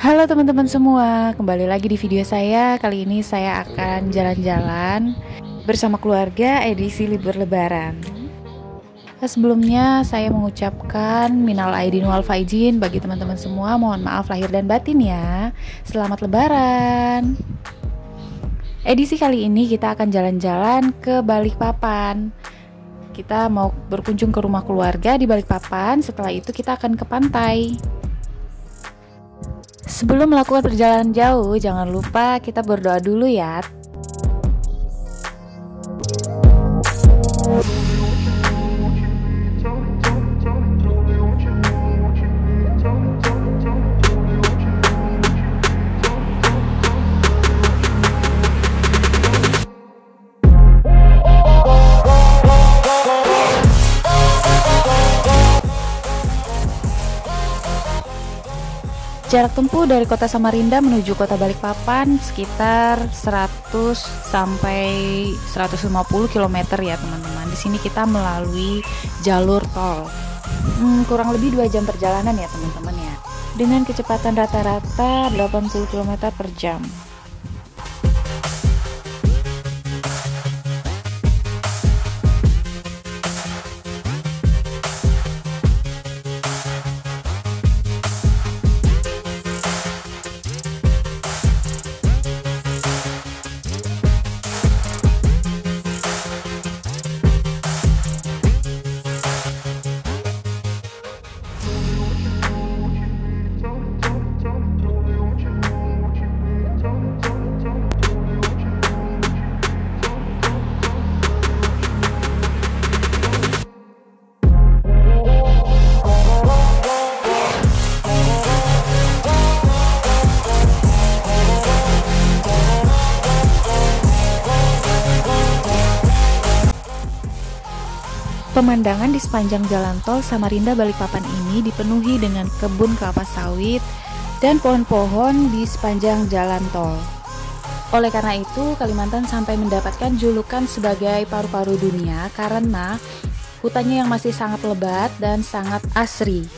Halo teman-teman semua, kembali lagi di video saya. Kali ini saya akan jalan-jalan bersama keluarga edisi libur lebaran. Sebelumnya saya mengucapkan minal aidin wal faizin bagi teman-teman semua. Mohon maaf lahir dan batin ya. Selamat lebaran. Edisi kali ini kita akan jalan-jalan ke Balikpapan. Kita mau berkunjung ke rumah keluarga di Balikpapan. Setelah itu kita akan ke pantai. Sebelum melakukan perjalanan jauh, jangan lupa kita berdoa dulu ya. Jarak tempuh dari kota Samarinda menuju kota Balikpapan sekitar 100 sampai 150 km ya teman-teman. Di sini kita melalui jalur tol. Kurang lebih 2 jam perjalanan ya teman-teman ya. Dengan kecepatan rata-rata 80 km per jam. Pemandangan di sepanjang jalan tol Samarinda Balikpapan ini dipenuhi dengan kebun kelapa sawit dan pohon-pohon di sepanjang jalan tol. Oleh karena itu, Kalimantan sampai mendapatkan julukan sebagai paru-paru dunia karena hutannya yang masih sangat lebat dan sangat asri.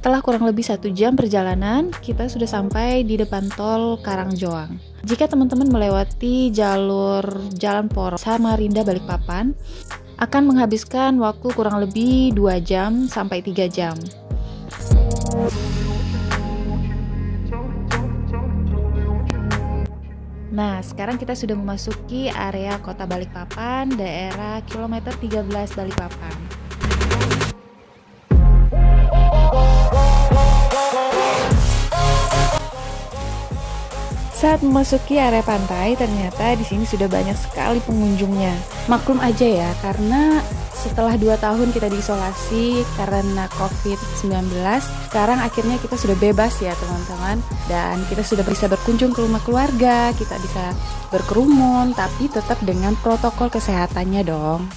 Setelah kurang lebih 1 jam perjalanan, kita sudah sampai di depan tol Karangjoang. Jika teman-teman melewati jalur Jalan Poros Samarinda Balikpapan, akan menghabiskan waktu kurang lebih 2 jam sampai 3 jam. Nah, sekarang kita sudah memasuki area kota Balikpapan, daerah kilometer 13 Balikpapan. Saat memasuki area pantai, ternyata di sini sudah banyak sekali pengunjungnya. Maklum aja ya, karena setelah 2 tahun kita diisolasi karena COVID-19, sekarang akhirnya kita sudah bebas ya teman-teman. Dan kita sudah bisa berkunjung ke rumah keluarga, kita bisa berkerumun, tapi tetap dengan protokol kesehatannya dong.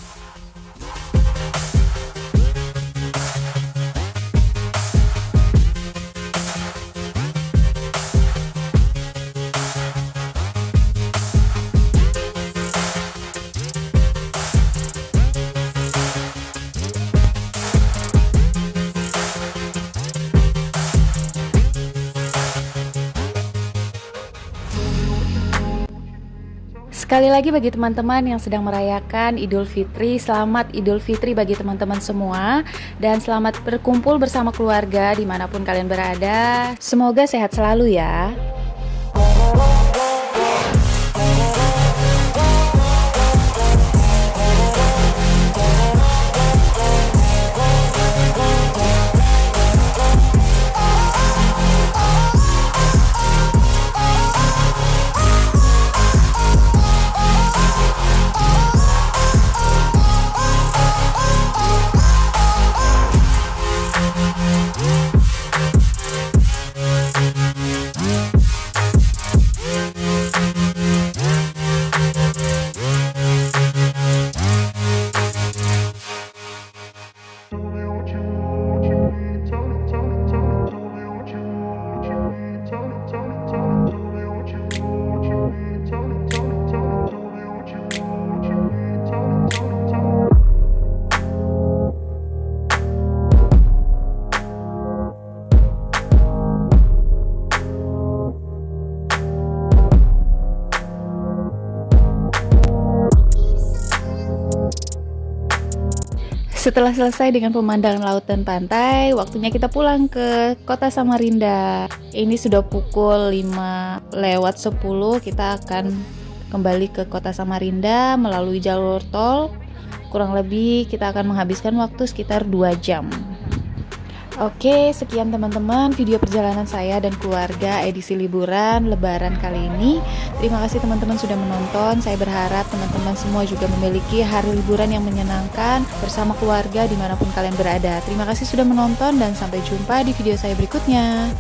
Sekali lagi bagi teman-teman yang sedang merayakan Idul Fitri, selamat Idul Fitri bagi teman-teman semua. Dan selamat berkumpul bersama keluarga dimanapun kalian berada. Semoga sehat selalu ya. Setelah selesai dengan pemandangan laut dan pantai, waktunya kita pulang ke kota Samarinda. Ini sudah pukul 5:10, kita akan kembali ke kota Samarinda melalui jalur tol. Kurang lebih kita akan menghabiskan waktu sekitar 2 jam. Oke, sekian teman-teman video perjalanan saya dan keluarga edisi liburan lebaran kali ini. Terima kasih teman-teman sudah menonton. Saya berharap teman-teman semua juga memiliki hari liburan yang menyenangkan bersama keluarga dimanapun kalian berada. Terima kasih sudah menonton dan sampai jumpa di video saya berikutnya.